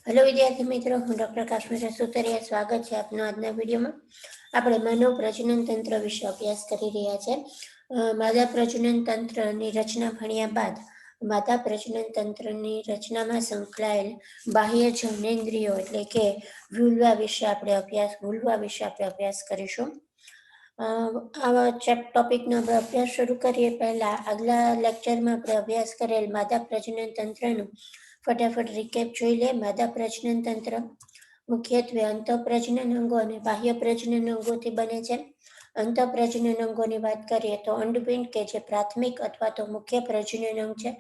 Hello વિદ્યાર્થી મિત્રો, હું ડૉક્ટર કાશ્મીર સુતરિયા. સ્વાગત છે આપનો આજના વિડીયોમાં. આપણે માનવ પ્રજનન તંત્ર વિશે અભ્યાસ કરી રહ્યા છે. માદા પ્રજનન તંત્રની રચના ભણ્યા બાદ માદા પ્રજનન તંત્રની રચનામાં સંકળાયેલ બાહ્ય જનનેન્દ્રિયો એટલે કે vulva વિશે આપણે અભ્યાસ કરીશું. આવા ટોપિકનો આપણે અભ્યાસ શરૂ કરીએ પહેલા આગલા લેક્ચરમાં આપણે અભ્યાસ કરેલ માદા પ્રજનન તંત્રનું ફટાફટ રિકેપ જોઈ લે. માદા પ્રજનન તંત્ર મુખ્યત્વે અંતઃપ્રજનન અંગો અને બાહ્ય પ્રજનન અંગોથી બને છે. અંતઃપ્રજનન અંગોની વાત કરીએ તો અંડપિંડ કે જે પ્રાથમિક અથવા તો મુખ્ય પ્રજનન અંગ છે.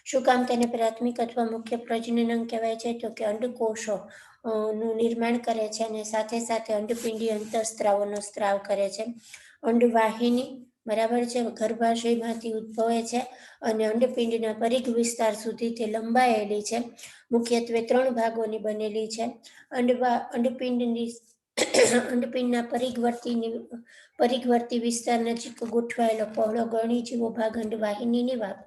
શું કામ તેને પ્રાથમિક અથવા મુખ્ય પ્રજનન અંગ કહેવાય છે? તો કે અંડકોષો નું નિર્માણ કરે છે અને સાથે સાથે અંડપિંડી અંતઃસ્ત્રાવોનો સ્ત્રાવ કરે છે. અંડવાહિની બરાબર છે, ગર્ભાશયમાંથી ઉદ્ભવે છે અને અંડપિંડના પરિઘ વિસ્તાર સુધી તે લંબાયેલી છે. મુખ્યત્વે 3 ભાગોની બનેલી છે. અંડપિંડના પરિઘવર્તી વિસ્તાર નજીક ગોઠવાયેલો પહોળો ગરણી જેવો ભાગ અંડવાહિનીની ભાગ,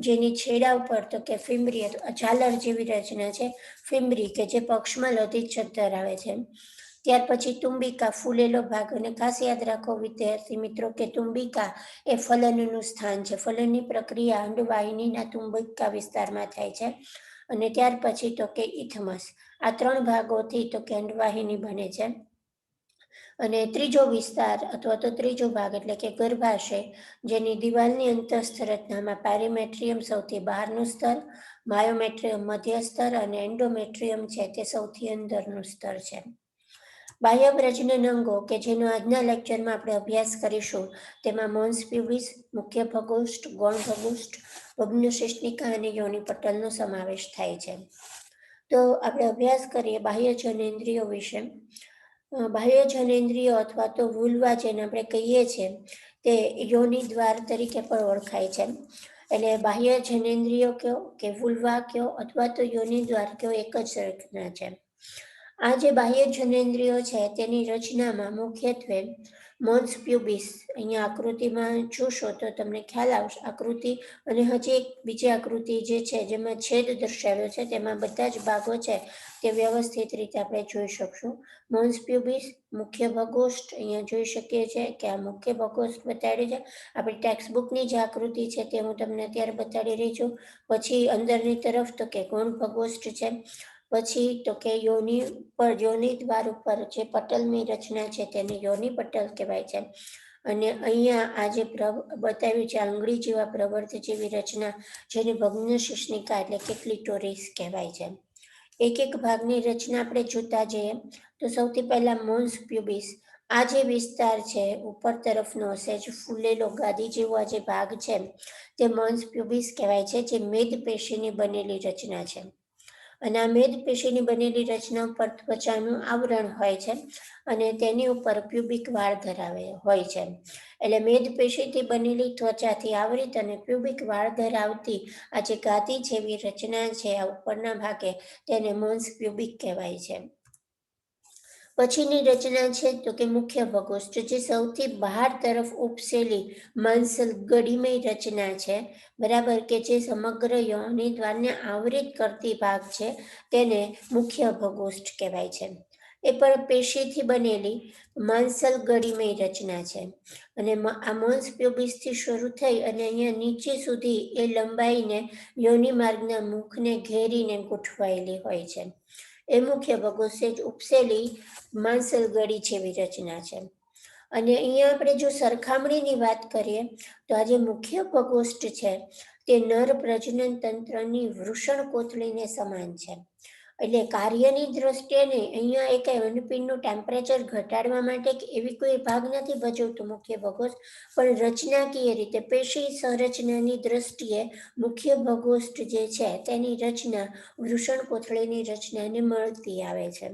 જેની છેડા ઉપર તો કે ફિમ્બ્રી અથવા ઝાલર જેવી રચના છે. ફિમ્બ્રી કે જે પક્ષમાં લધિચ્છદ ધરાવે છે. ત્યાર પછી તુંબિકા ફૂલેલો ભાગ, અને ખાસ યાદ રાખો વિદ્યાર્થી મિત્રો કે તુંબિકા એ ફલનનું સ્થાન છે. ફલનની પ્રક્રિયા અંડવાહિનીના તુંબિકા વિસ્તારમાં થાય છે. અને ત્યાર પછી તો કે ઇથમસ. આ 3 ભાગોથી તો કે અંડવાહિની બને છે. અને ત્રીજો વિસ્તાર અથવા તો ત્રીજો ભાગ એટલે કે ગર્ભાશય, જેની દિવાલની અંતસ્થ રચનામાં પેરીમેટ્રિયમ સૌથી બહારનું સ્તર, માયોમેટ્રિયમ મધ્ય સ્તર અને એન્ડોમેટ્રિયમ છે તે સૌથી અંદરનું સ્તર છે. બાહ્ય પ્રજનન અંગો કે જેનો આજના લેક્ચરમાં આપણે અભ્યાસ કરીશું તેમાં મોન્સ પ્યુબિસ, મુખ્ય ભગોષ્ઠ, ગૌણ ભગોષ્ઠ, ભગ્નશિશ્નિકા અને યોનિ પટલનો સમાવેશ થાય છે. તો આપણે અભ્યાસ કરીએ બાહ્ય જનેન્દ્રિયો વિશે. બાહ્ય જનેન્દ્રિયો અથવા તો vulva જેને આપણે કહીએ છીએ તે યોનિ દ્વાર તરીકે પણ ઓળખાય છે. એટલે બાહ્ય જનેન્દ્રિયો કયો કે vulva કયો અથવા તો યોનિ દ્વાર કયો એક જ રચના છે. આ જે બાહ્ય જનેન્દ્રિયો છે તેની રચનામાં મુખ્યત્વે મોન્સ પ્યુબિસ, અહીંયા આકૃતિમાં જોશો તો તમને ખ્યાલ આવશે આકૃતિ, અને હજી એક બીજી આકૃતિ જે છે જેમાં છેદ દર્શાવ્યો છે તેમાં બધા જ ભાગો છે તે વ્યવસ્થિત રીતે આપણે જોઈ શકશું. મોન્સ પ્યુબિસ, મુખ્ય ભગોષ્ઠ, અહીંયા જોઈ શકીએ છીએ કે આ મુખ્ય ભગોષ્ઠ બતાડી છે. આપણી ટેક્સ્ટબુકની જે આકૃતિ છે તે હું તમને અત્યારે બતાડી રહી છું. પછી અંદરની તરફ તો કે ગૌણ ભગોષ્ઠ છે. પછી તો કે યોનિ દ્વાર ઉપર જે પટલની રચના છે તેને યોનિ પટલ કહેવાય છે. અને અહીંયા આ જે બતાવ્યું છે આંગળી જેવા પ્રવર્ત જેવી રચના, જેને ભગ્નશિશ્નિકા એટલે કે ક્લિટોરિસ કહેવાય છે. એક એક ભાગની રચના આપણે જોતા જઈએ તો સૌથી પહેલા મોન્સ પ્યુબિસ. આ જે વિસ્તાર છે ઉપર તરફનો સહેજ ફૂલેલો ગાદી જેવો આ જે ભાગ છે તે મોન્સ પ્યુબિસ કહેવાય છે, જે મેદ પેશીની બનેલી રચના છે. અને આ મેદ પેશીની બનેલી રચના ઉપર ત્વચાનું આવરણ હોય છે અને તેની ઉપર પ્યુબિક વાળ હોય છે. એટલે મેદ પેશીથી બનેલી ત્વચાથી આવૃત અને પ્યુબિક વાળ ધરાવતી આ જે ગાદી જેવી રચના છે આ ઉપરના ભાગે તેને મોન્સ પ્યુબિક કહેવાય છે. પછીની રચના છે તો કે મુખ્ય ભગોષ્ઠ, જે સૌથી બહાર તરફ ઉપસેલી માંસલ ગડીમય રચના છે, બરાબર, કે જે સમગ્ર યોનિ દ્વારને આવરિત કરતી ભાગ છે તેને મુખ્ય ભગોષ્ઠ કહેવાય છે. એ પણ પેશીથી બનેલી માંસલ ગડીમય રચના છે. અને આ મોન્સ પ્યુબિસથી શરૂ થઈ અને અહીંયા નીચે સુધી એ લંબાઈને યોનિ માર્ગના મુખને ઘેરીને ગોઠવાયેલી હોય છે. એ મુખ્ય ભગોષ્ઠ ઉપસેલી માંસલ ગડી જેવી રચના છે. અને અહીંયા આપણે જો સરખામણીની વાત કરીએ તો આ જે મુખ્ય ભગોષ્ઠ છે તે નર પ્રજનન તંત્રની વૃષણ કોથળીને સમાન છે. એટલે કાર્યની દ્રષ્ટિએ નહીં, અહીંયા એક અંડપિંડનું ટેમ્પરેચર ઘટાડવા માટે કે એવી કોઈ ભાગ નથી ભજવતું મુખ્ય ભગોષ્ઠ, પણ રચનાકીય રીતે પેશી સંરચનાની દ્રષ્ટિએ મુખ્ય ભગોષ્ઠ જે છે તેની રચના વૃષણ કોથળીની રચનાને મળતી આવે છે.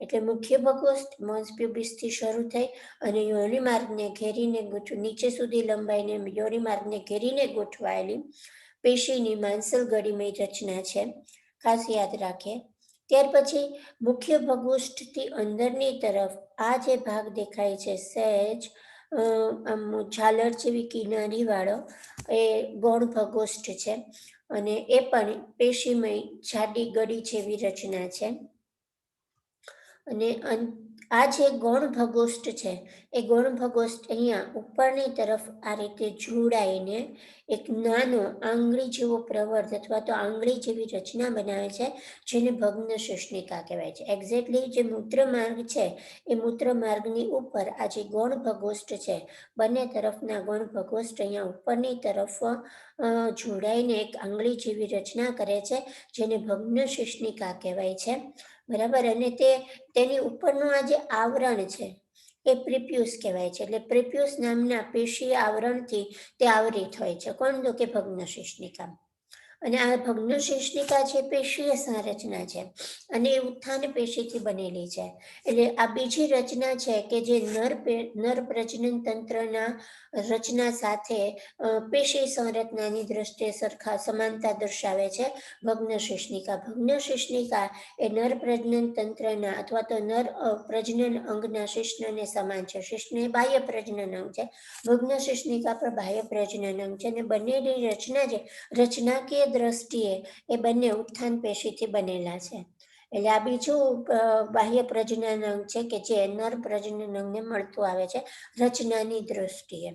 એટલે મુખ્ય ભગોષ્ઠ મોન્સ પ્યુબિસથી શરૂ થઈ અને યોનિ માર્ગને ઘેરીને નીચે સુધી લંબાઈને યોનિ માર્ગને ઘેરીને ગોઠવાયેલી પેશીની માંસલ ગડીમય રચના છે, ખાસ યાદ રાખે. ત્યાર પછી મુખ્ય ભગોષ્ઠથી અંદરની તરફ આ જે ભાગ દેખાય છે સહેજ આમ ઝાલર જેવી કિનારી વાળો એ ગૌણ ભગોષ્ઠ છે અને એ પણ પેશીમય જાડી ગડી જેવી રચના છે. અને આ જે ગૌણ ભગોષ્ઠ છે એ ગૌણ ભગોષ્ઠ અહીંયા ઉપરની તરફ આ રીતે જોડાઈને એક નાનો આંગળી જેવો પ્રવર્ત અથવા તો આંગળી જેવી રચના બનાવે છે, જેને ભગ્ન શિશ્નિકા કહેવાય છે. એક્ઝેક્ટલી જે મૂત્ર માર્ગ છે એ મૂત્ર માર્ગની ઉપર આ જે ગૌણ ભગોષ્ઠ છે, બંને તરફના ગૌણ ભગોષ્ઠ અહીંયા ઉપરની તરફ જોડાઈને એક આંગળી જેવી રચના કરે છે, જેને ભગ્ન શિશ્નિકા કહેવાય છે. બરાબર. અને તેની ઉપરનું આ જે આવરણ છે એ પ્રિપ્યુસ કહેવાય છે. એટલે પ્રિપ્યુસ નામના પેશી આવરણથી તે આવરિત હોય છે. કોણ? તો કે ભગ્ન શિશ્નિકા. અને આ ભગ્ન શિશ્નિકા છે પેશીય સંરચના છે અને એ ઉત્થાન પેશીથી બનેલી છે. એટલે આ બીજી રચના છે કે જે નર પ્રજનન તંત્રના રચના સાથે પેશી સંરચનાની દ્રષ્ટિએ સમાનતા દર્શાવે છે. ભગ્ન શિશ્નિકા એ નર પ્રજનન તંત્રના અથવા તો નર પ્રજનન અંગના શિશ્નને સમાન છે. શિશ્ન એ બાહ્ય પ્રજનન અંગ છે, ભગ્ન શિશ્નિકા પણ બાહ્ય પ્રજનન અંગ છે. અને બંનેની રચના છે રચનાકીય દ્રષ્ટિએ એ બંને ઉત્થાન પેશીથી બનેલા છે. એટલે આ બીજું બાહ્ય પ્રજનન અંગ છે કે જે નર પ્રજનન અંગને મળતું આવે છે રચનાની દ્રષ્ટિએ.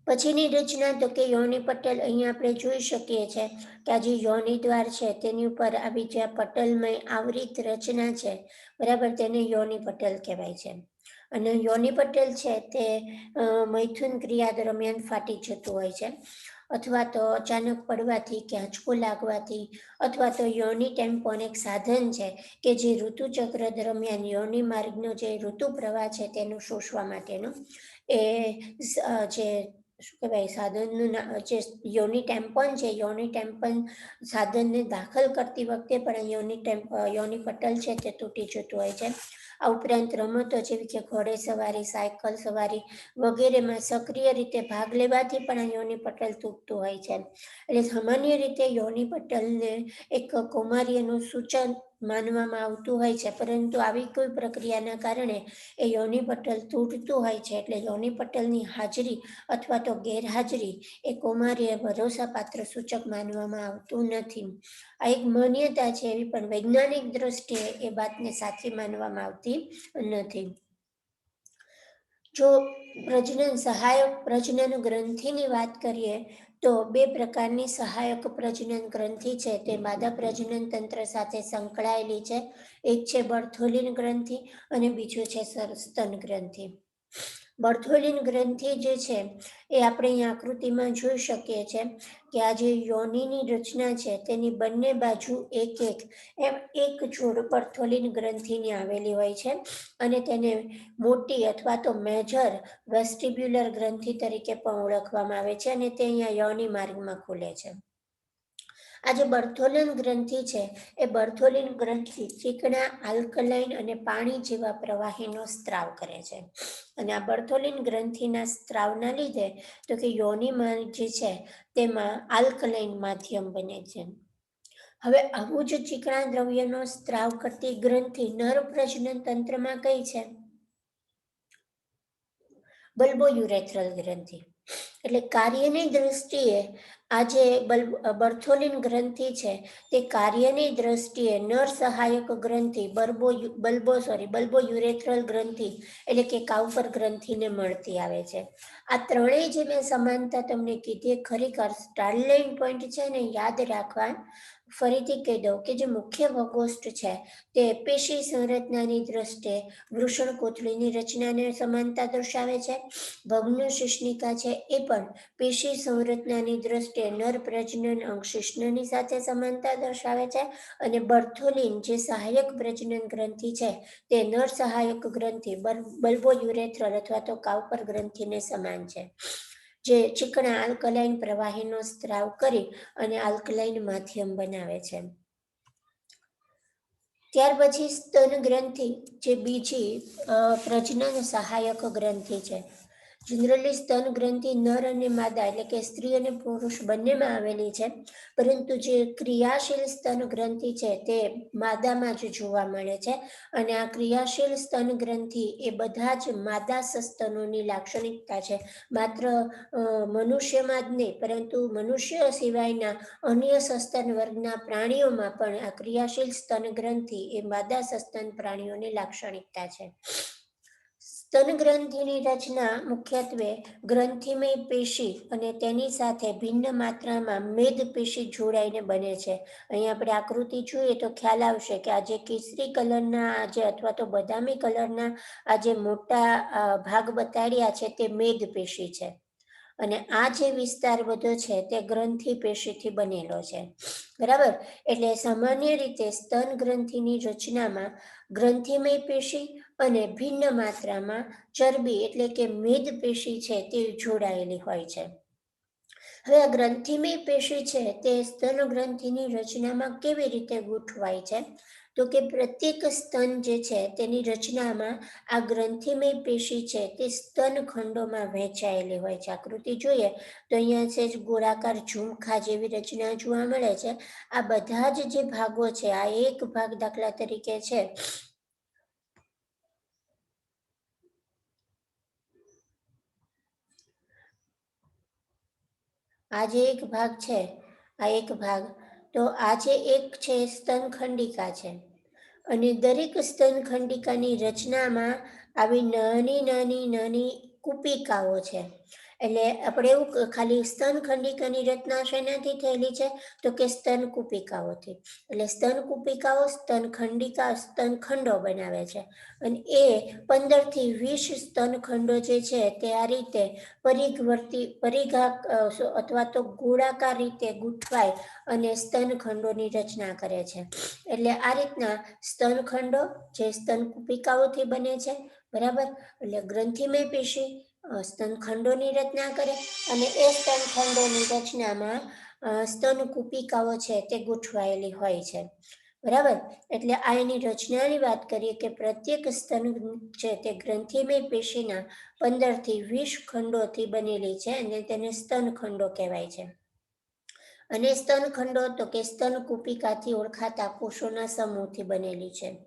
પછીની રચના તો કે યોનિ પટલ. અહીંયા આપણે જોઈ શકીએ છીએ કે આ જે યોનિ દ્વાર છે તેની ઉપર આવી જે પટલમય આવરિત રચના છે, બરાબર, તેને યોનિ પટલ કહેવાય છે. અને યોનિ પટલ છે તે મૈથુન ક્રિયા દરમિયાન ફાટી જતું હોય છે, અથવા તો અચાનક પડવાથી કે આંચકો લાગવાથી, અથવા તો યોનિ ટેમ્પોન એક સાધન છે કે જે ઋતુચક્ર દરમિયાન યોનિ માર્ગનો જે ઋતુ પ્રવાહ છે તેનું શોષવા માટેનું એ જે શું કહેવાય સાધનનું જે યોનિ ટેમ્પોન છે, યોનિ ટેમ્પોન સાધનને દાખલ કરતી વખતે પણ યોનિ પટલ છે તે તૂટી જતું હોય છે. આ ઉપરાંત રમતો જેવી કે ઘોડે સવારી, સાયકલ સવારી વગેરેમાં સક્રિય રીતે ભાગ લેવાથી પણ યોનિ પટલ તૂટતું હોય છે. એટલે સામાન્ય રીતે યોનિ પટલને એક કૌમાર્યનું સૂચન માનવામાં આવતું હોય છે, પરંતુ આવી કોઈ પ્રક્રિયાના કારણે એ યોનિ પટલ તૂટતું હોય છે. એટલે યોનિ પટલની હાજરી અથવા તો ગેરહાજરી એ કૌમાર્ય ભરોસાપાત્ર સૂચક માનવામાં આવતું નથી. આ એક માન્યતા છે, એવી પણ વૈજ્ઞાનિક દ્રષ્ટિએ એ વાતને સાચી માનવામાં આવતી નથી. જો સહાયક પ્રજનન ગ્રંથિની વાત કરીએ તો બે પ્રકારની સહાયક પ્રજનન ગ્રંથિ છે તે માદા પ્રજનન તંત્ર સાથે સંકળાયેલી છે. એક છે બર્થોલિન ગ્રંથિ અને બીજું છે સ્તન ગ્રંથિ. બર્થોલિન ગ્રંથિ જે છે એ આપણે અહીં આકૃતિમાં જોઈ શકીએ છીએ કે આ જે યોનિની રચના છે તેની બંને બાજુ એક જોડ બર્થોલિન ગ્રંથિની આવેલી હોય છે અને તેને મોટી અથવા તો મેજર વેસ્ટિબ્યુલર ગ્રંથિ તરીકે પણ ઓળખવામાં આવે છે અને તે અહીંયા યોનિ માર્ગમાં ખુલે છે. આ જે બર્થોલિન ગ્રંથિ છે એ બર્થોલિન ગ્રંથિ ચીકણા, આલ્કલાઇન અને પાણી જેવા પ્રવાહીનો સ્ત્રાવ કરે છે. અને આ બર્થોલિન ગ્રંથિના સ્ત્રાવના લીધે તો કે યોનિ માર્ગ જે છે તેમાં આલ્કલાઇન માધ્યમ બને છે. હવે આવું જ ચીકણા દ્રવ્યનો સ્ત્રાવ કરતી ગ્રંથિ નર પ્રજનન તંત્રમાં કઈ છે? બલ્બોયુરેથ્રલ ગ્રંથિ. એટલે કાર્યની દ્રષ્ટિએ આ જે બર્થોલિન ગ્રંથિ છે તે કાર્યની દ્રષ્ટિએ નર સહાયક ગ્રંથિ બલ્બોયુરેથ્રલ ગ્રંથિ એટલે કે કાઉપર ગ્રંથિને મળતી આવે છે. આ ત્રણેય જે મેં સમાનતા તમને કીધી ખરેખર સ્ટારલાઇન પોઈન્ટ છે ને યાદ રાખવા. ફરીથી કહી દઉં કે જે મુખ્ય ભગોષ્ઠ છે તે પેશી સંરચનાની દ્રષ્ટિએ વૃષણ કોથળીની રચનાને સમાનતા દર્શાવે છે. ભગ્ન શિશ્નિકા છે એ પણ પેશી સંરચનાની દ્રષ્ટિએ નર પ્રજનન અંગ શિશ્નની સાથે સમાનતા દર્શાવે છે. અને બર્થોલિન જે સહાયક પ્રજનન ગ્રંથિ છે તે નર સહાયક ગ્રંથિ બલ્બોયુરેથ્રલ અથવા તો કાઉપર ગ્રંથિને સમાન છે, જે ચીકણા આલ્કલાઇન પ્રવાહીનો સ્ત્રાવ કરી અને આલ્કલાઇન માધ્યમ બનાવે છે. ત્યાર પછી સ્તન ગ્રંથિ જે બીજી પ્રજનન સહાયક ગ્રંથિ છે. જનરલી સ્તન ગ્રંથિ નર અને માદા એટલે કે સ્ત્રી અને પુરુષ બંનેમાં આવેલી છે, પરંતુ જે ક્રિયાશીલ સ્તન ગ્રંથિ છે તે માદામાં જ જોવા મળે છે. અને આ ક્રિયાશીલ સ્તન ગ્રંથિ એ બધા જ માદા સસ્તનોની લાક્ષણિકતા છે. માત્ર મનુષ્યમાં જ નહીં, પરંતુ મનુષ્ય સિવાયના અન્ય સસ્તન વર્ગના પ્રાણીઓમાં પણ આ ક્રિયાશીલ સ્તન ગ્રંથિ એ માદા સસ્તન પ્રાણીઓની લાક્ષણિકતા છે. સ્તન ગ્રંથિની રચના મુખ્યત્વે ગ્રંથિમય પેશી અને તેની સાથે ભિન્ન માત્રામાં મેદ પેશી જોડાઈને બને છે. અહીં આપણે આકૃતિ જોઈએ તો ખ્યાલ આવશે કે આ જે કેસરી કલરના અથવા તો બદામી કલરના આ જે મોટા ભાગ બતાડ્યા છે તે મેદ પેશી છે, અને આ જે વિસ્તાર બધો છે તે ગ્રંથિ પેશીથી બનેલો છે. બરાબર, એટલે સામાન્ય રીતે સ્તન ગ્રંથિની રચનામાં ગ્રંથિમય પેશી અને ભિન્ન માત્રામાં ચરબી એટલે કે મેદ પેશી છે તે જોડાયેલી હોય છે. હવે આ ગ્રંથિમય પેશી છે તે સ્તન ગ્રંથિની રચનામાં કેવી રીતે ગોઠવાય છે? તો કે પ્રત્યેક સ્તન જે છે તેની રચનામાં આ ગ્રંથિમય પેશી છે તે સ્તન ખંડોમાં વહેંચાયેલી હોય છે. આકૃતિ જોઈએ તો અહીંયા છે ગોળાકાર ઝુમખા જેવી રચના જોવા મળે છે. આ બધા જ જે ભાગો છે, આ એક ભાગ દાખલા તરીકે છે આ જે એક ભાગ છે, આ એક ભાગ, તો આ જે એક છે સ્તન ખંડિકા છે, અને દરેક સ્તન ખંડિકાની રચનામાં આવી નાની નાની નાની કુપિકાઓ છે. એટલે આપણે એવું ખાલી સ્તન ખંડિકાની રચના શેનાથી થયેલી છે? તો કે સ્તન કુપિકાઓથી. એટલે સ્તન કુપિકાઓ સ્તન ખંડિકા સ્તન ખંડો બનાવે છે, અને એ 15 થી 20 સ્તન ખંડો જે છે તે આ રીતે પરિઘા અથવા તો ગોળાકાર રીતે ગૂંથવાય અને સ્તન ખંડોની રચના કરે છે. એટલે આ રીતના સ્તન ખંડો જે સ્તન કુપિકાઓથી બને છે. બરાબર, એટલે ગ્રંથિમય પેશી સ્તન ખંડોની રચના કરે, અને એ સ્તન ખંડોની રચનામાં સ્તન કુપિકાઓ છે તે ગોઠવાયેલી હોય છે. બરાબર, એટલે આ એની રચનાની વાત કરીએ કે પ્રત્યેક સ્તન છે તે ગ્રંથિમય પેશીના 15 થી 20 ખંડોથી બનેલી છે, અને તેને સ્તન ખંડો કહેવાય છે. અને સ્તન ખંડો તો કે સ્તન કુપિકાથી ઓળખાતા કોષોના સમૂહથી બનેલી છે.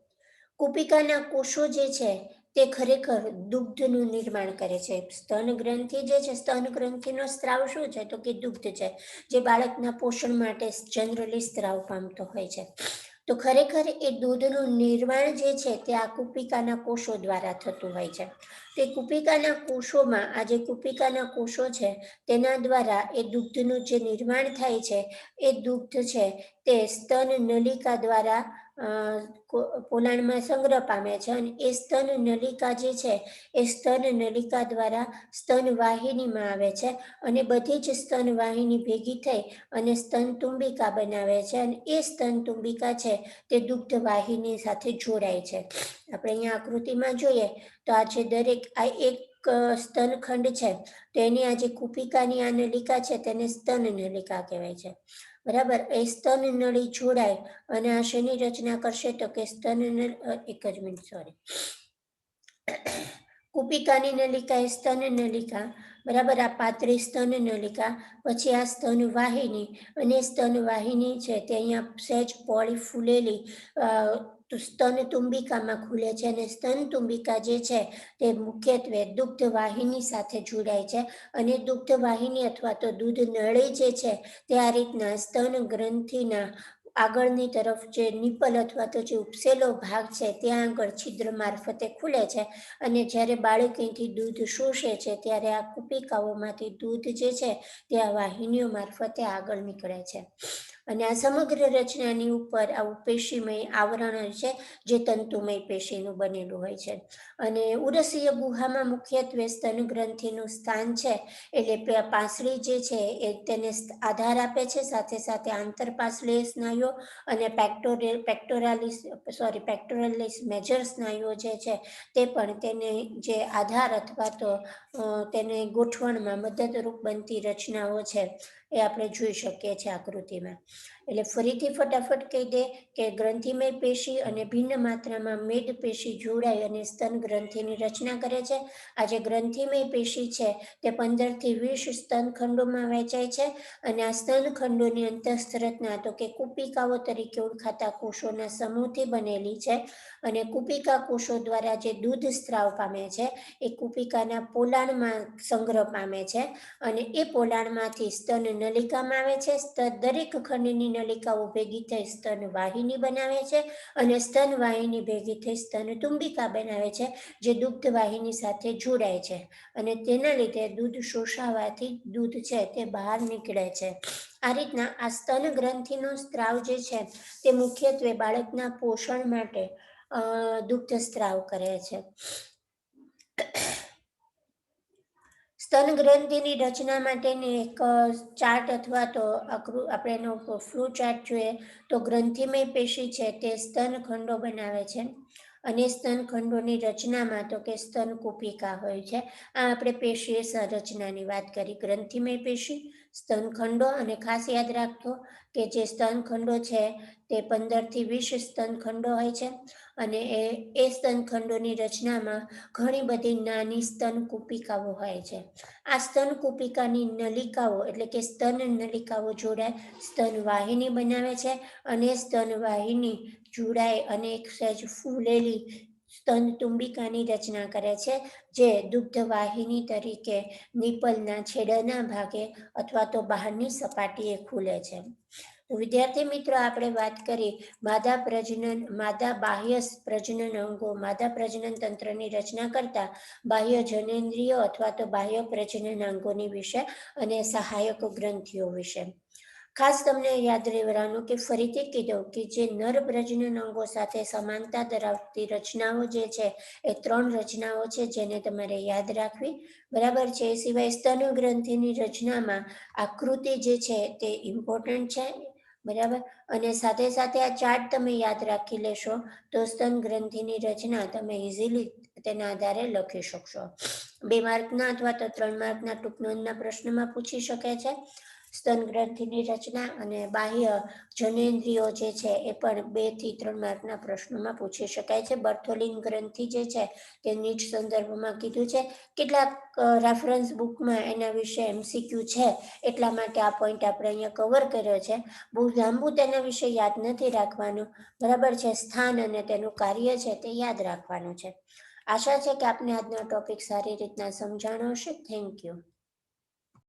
કુપિકાના કોષો જે છે તે ખરેખર દુગ્ધનું નિર્માણ કરે છે. સ્તન ગ્રંથિ જે છે, સ્તન ગ્રંથિનો સ્ત્રાવ શું છે? તો કે દુગ્ધ છે, જે બાળકના પોષણ માટે જનરલી સ્ત્રાવ પામતો હોય છે. તો ખરેખર એ દૂધનું નિર્માણ જે છે તે આ કુપિકાના કોષો દ્વારા થતું હોય છે. તે કુપિકાના કોષોમાં આ જે કુપિકાના કોષો છે તેના દ્વારા એ દુગ્ધનું જે નિર્માણ થાય છે, એ દુગ્ધ છે તે સ્તન નલિકા દ્વારા પોલાણમાં સંગ્રહ પામે છે, અને એ સ્તન નલિકા જે છે એ સ્તન નલિકા દ્વારા સ્તન વાહિનીમાં આવે છે, અને બધી જ સ્તન વાહિની ભેગી થઈ અને સ્તન તુંબિકા બનાવે છે, અને એ સ્તન તુંબિકા છે તે દુગ્ધ વાહિની સાથે જોડાય છે. આપણે અહીંયા આકૃતિમાં જોઈએ તો આ છે દરેક આ એક સ્તનખંડ છે, તો એની આ જે કુપિકાની આ નલિકા છે તેને સ્તન નલિકા કહેવાય છે. બરાબર, એ સ્તન નળી જોડાય અને આ શેની રચના કરશે? તો કે કુપિકાની નલિકા એ સ્તન નલિકા, બરાબર, આ પાતળી સ્તન નલિકા, પછી આ સ્તન વાહિની, અને સ્તન વાહિની છે તે અહીંયા સહેજ પોળી ફૂલેલી સ્તન તુંબિકામાં ખુલે છે, અને સ્તન તુંબિકા જે છે તે મુખ્યત્વે દુગ્ધ વાહિની સાથે જોડાય છે, અને દુગ્ધ વાહિની અથવા તો દૂધ નળી જે છે તે આ રીતના સ્તન ગ્રંથિના આગળની તરફ જે નિપલ અથવા તો જે ઉપસેલો ભાગ છે ત્યાં આગળ છિદ્ર મારફતે ખુલે છે, અને જ્યારે બાળક અહીંથી દૂધ શોષે છે ત્યારે આ કુપિકાઓમાંથી દૂધ જે છે તે આ વાહિનીઓ મારફતે આગળ નીકળે છે. અને આ સમગ્ર રચનાની ઉપર આવું પેશીમય આવરણ છે જે તંતુમય પેશીનું બનેલું હોય છે. અને ઉરસીય ગુહામાં મુખ્યત્વે સ્તન ગ્રંથિનું સ્થાન છે, એટલે પાસળી જે છે એ તેને આધાર આપે છે, સાથે સાથે આંતરપાસળીય સ્નાયુઓ અને પેક્ટોરાલિસ મેજર સ્નાયુઓ જે છે તે પણ તેને જે આધાર અથવા તો તેને ગોઠવણમાં મદદરૂપ બનતી રચનાઓ છે એ આપણે જોઈ શકીએ છીએ આકૃતિમાં. એટલે ફરીથી ફટાફટ કહી દે કે ગ્રંથિમય પેશી અને ભિન્ન માત્રામાં મેદ પેશી જોડાઈ અને સ્તન ગ્રંથિની રચના કરે છે. આ જે ગ્રંથિમય પેશી છે તે 15 થી 20 સ્તનખંડોમાં વહેંચાય છે અને આ સ્તનખંડોની અંતઃસ્તરચના તો કે કુપિકાઓ તરીકે ઓળખાતા કોષોના સમૂહથી બનેલી છે અને કુપિકા કોષો દ્વારા જે દૂધ સ્ત્રાવ પામે છે એ કુપિકાના પોલાણમાં સંગ્રહ પામે છે અને એ પોલાણમાંથી સ્તન નલિકામાં આવે છે. દરેક ખંડની નલિકાઓ ભેગી થઈ સ્તન વાહિની બનાવે છે અને સ્તન વાહિની ભેગી થઈ સ્તન તુંબિકા બનાવે છે જે દુગ્ધ વાહિની સાથે જોડાય છે અને તેના લીધે દૂધ શોષાવાથી દૂધ છે તે બહાર નીકળે છે. આ રીતના આ સ્તન ગ્રંથિનો સ્ત્રાવ જે છે તે મુખ્યત્વે બાળકના પોષણ માટે દુગ્ધ સ્ત્રાવ કરે છે. સ્તન ગ્રંથિની રચના માટેની એક ચાર્ટ અથવા તો આપણે એનો ફ્લો ચાર્ટ જોઈએ તો ગ્રંથિમય પેશી છે તે સ્તનખંડો બનાવે છે અને સ્તનખંડોની રચનામાં તો કે સ્તન કુપિકા હોય છે. આ આપણે પેશી સંરચનાની વાત કરી. ગ્રંથિમય પેશી, સ્તનખંડો અને ખાસ યાદ રાખજો કે જે સ્તનખંડો છે તે 15 થી 20 સ્તનખંડો હોય છે અને એ સ્તનખંડોની રચનામાં ઘણી બધી નાની સ્તન કુપિકાઓ હોય છે. આ સ્તન કુપિકાની નલિકાઓ એટલે કે સ્તન નલિકાઓ જોડાય સ્તન વાહિની બનાવે છે અને સ્તન વાહિની જોડાય અને એક સહેજ ફૂલેલી સ્તન તુંબિકાની રચના કરે છે જે દુગ્ધ વાહિની તરીકે નિપલના છેડાના ભાગે અથવા તો બહારની સપાટીએ ખુલે છે. તો વિદ્યાર્થી મિત્રો, આપણે વાત કરી માદા બાહ્ય પ્રજનન અંગો, માદા પ્રજનન તંત્રની રચના કરતા બાહ્ય જનેન્દ્રિયો અથવા તો બાહ્ય પ્રજનન અંગોની વિશે અને સહાયક ગ્રંથિઓ વિશે. ખાસ તમને યાદ રહેવાનું કે ફરીથી કીધું કે જે નર પ્રજનન અંગો સાથે સમાનતા ધરાવતી રચનાઓ જે છે એ 3 રચનાઓ છે જેને તમારે યાદ રાખવી. બરાબર છે. એ સિવાય સ્તન ગ્રંથિની રચનામાં આકૃતિ જે છે તે ઇમ્પોર્ટન્ટ છે. બરાબર. અને સાથે સાથે આ ચાર્ટ તમે યાદ રાખી લેશો તો સ્તન ગ્રંથિની રચના તમે ઇઝીલી તેના આધારે લખી શકશો. 2 માર્કના અથવા તો 3 માર્કના ટૂંક નોંધના પ્રશ્નમાં પૂછી શકે છે. સ્તન ગ્રંથિની રચના અને બાહ્ય જનેન્દ્રિયો જે છે એ પણ 2 થી 3 માર્કના પ્રશ્નોમાં પૂછી શકાય છે. બર્થોલિન ગ્રંથિ જે છે તે નીટ સંદર્ભમાં કીધું છે. કેટલાક રેફરન્સ બુકમાં એના વિશે MCQ છે એટલા માટે આ પોઈન્ટ આપણે અહીંયા કવર કર્યો છે. બહુ લાંબુ તેના વિશે યાદ નથી રાખવાનું. બરાબર છે. સ્થાન અને તેનું કાર્ય છે તે યાદ રાખવાનું છે. આશા છે કે આપને આજનો ટોપિક સારી રીતના સમજાણો હશે. Thank you.